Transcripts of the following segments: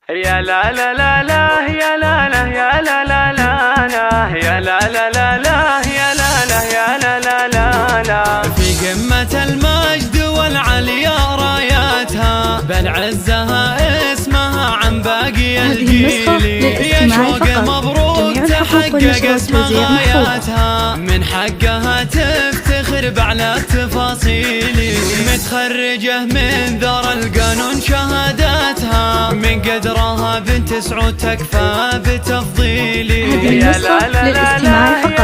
يا لا لا لا لا يا لا لا يا لا لا لا لا يا لا لا لا لا يا لا لا يا لا لا لا لا. في قمة المجد والعليا راياتها، بل عزها اسمها عن باقي الجيل. يا شوق مبروك تحقق اسم غاياتها، من حقها تفتخر بعلى التفاصيل. متخرجة من ذرى القانون شهاداتها، من قدرها بنت سعود تكفى بتفضيلي. هذه النسخة للاستماع فقط.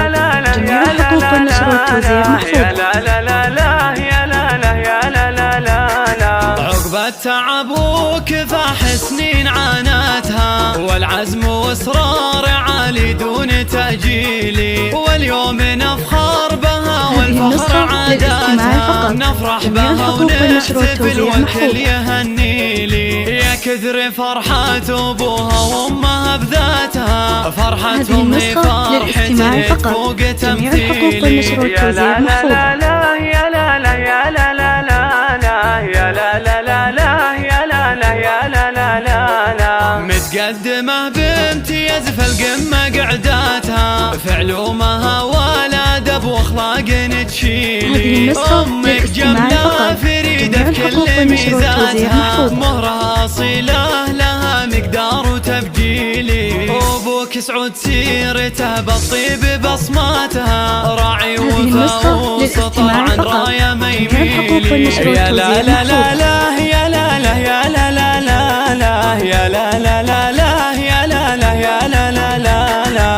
جميع حقوق النشر والتوزيع محفوظة. عقب التعب وكفاح سنين عاناتها، والعزم واصرار عالي دون تأجيل. واليوم نفخر بها والفخر عاداتها، نفرح بها ونحتفل والكل يهنيلي. يا كثر فرحة ابوها وامها بذاتها، فرحتهم هي فرحتي فوق تمثيلي. يا لا لا لا يا لا لا يا لا لا لا يا لا لا لا لا يا لا لا يا لا لا لا لا. متقدمة بامتياز في القمة قعداتها، في علومها والادب واخلاق تشيلي. امك جملة فريدة في كل ميزاتها، مهرها اصيلة لها مقدار وتبجيلي. ابوك سعود سيرته بالطيب بصماتها، راعي وفاء وسطر عن رايه ما يميلي. يا لا لا لا لا يا لا لا يا لا لا لا لا يا لا لا لا لا يا لا لا يا لا لا لا لا.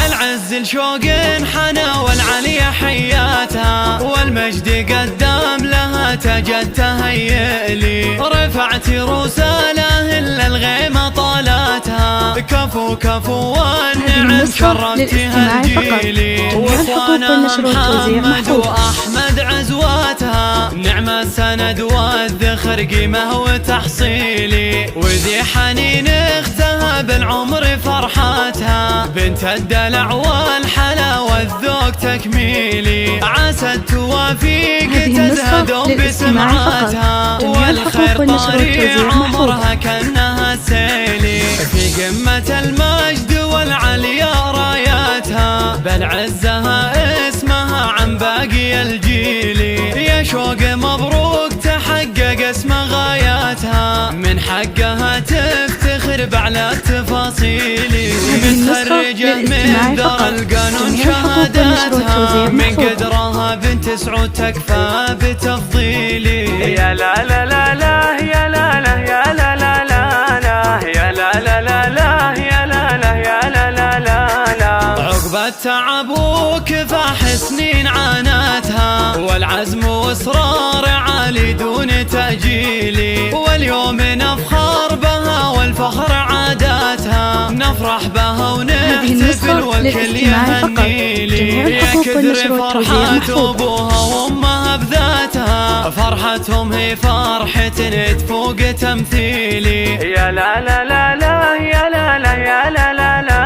العز الشوق انحنى والعليا حياتها، والمجد قدام لها تجد تهيئلي. رفعت رساله الا الغيمه طالتها، كفو كفو والنعم شرفتها الجيلي. واخوانها محمد واحمد عزواتها، نعم السند والذخر قيمه وتحصيلي. وذي حنين اختها بالعمر فرحاتها، بنت الدلع والحلا والذوق تكميلي. عسى توافيق تزهد بسمعاتها، والخير طريق عمرها كأنها سيلي. في قمة المجد والعليا راياتها، بل عزها اسمها عن باقي الجيل. يا شوق مبروك تحقق اسم غاياتها، من حقها تفتخر بعلى التفاصيل. متخرجة من ذرى القانون شهاداتها، من قدرها بنت سعود تكفى بتفضيلي. يا لا لا لا لا يا لا لا يا لا لا لا يا لا لا لا لا يا لا لا يا لا لا لا لا. عقب التعب وكفاح سنين عاناتها، والعزم واصرار عالي دون تأجيل. واليوم نفخر بها والفخر عاداتها، نفرح بها ونحتفل والكل يهنيلي. يا كثر فرحة ابوها وامها بذاتها، فرحتهم هي فرحة تفوق تمثيلي. يا لا لا لا لا يا لا لا يا لا لا لا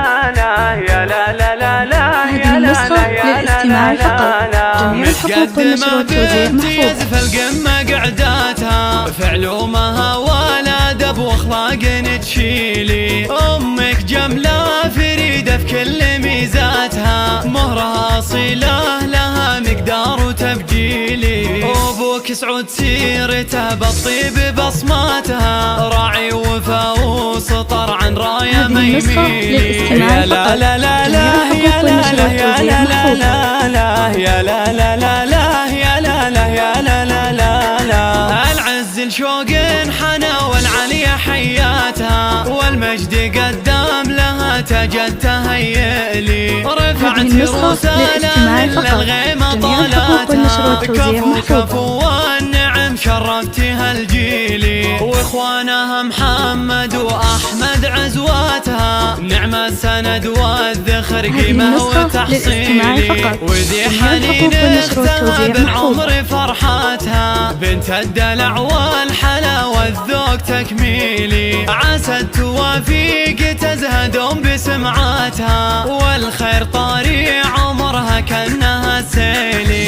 يا لا لا لا لا يا لا لا يا لا لا لا. متقدمة بامتياز في القمة قعداتها، في علومها والادب واخلاق تشيلي. امك جملة فريدة في كل ميزاتها، مهرها اصيلة لها مقدار وتبجيلي. ابوك سعود سيرته بالطيب بصماتها، راعي وفاء وسطر عن رايه ما يميلي. يا لا لا لا لا يا لا لا يا لا لا لا يا لا لا لا لا يا لا لا يا لا لا لا لا. العز الشوق انحنى والعليا حياتها، والمجد قدام لها تجد تهيئلي. رفعت رساله الا الغيمه طالتها، كفو كفو والنعم شرفتها الجيلي. واخوانها محمد واحمد عزواتها، نعم السند والذخر قيمه وتحصيلي. وذي حنين اختها بالعمر فرحاتها، بنت الدلع والحلا والذوق تكميلي. عسى توافيق تزهد بسمعاتها، والخير طاري عمرها كأنها سيلي.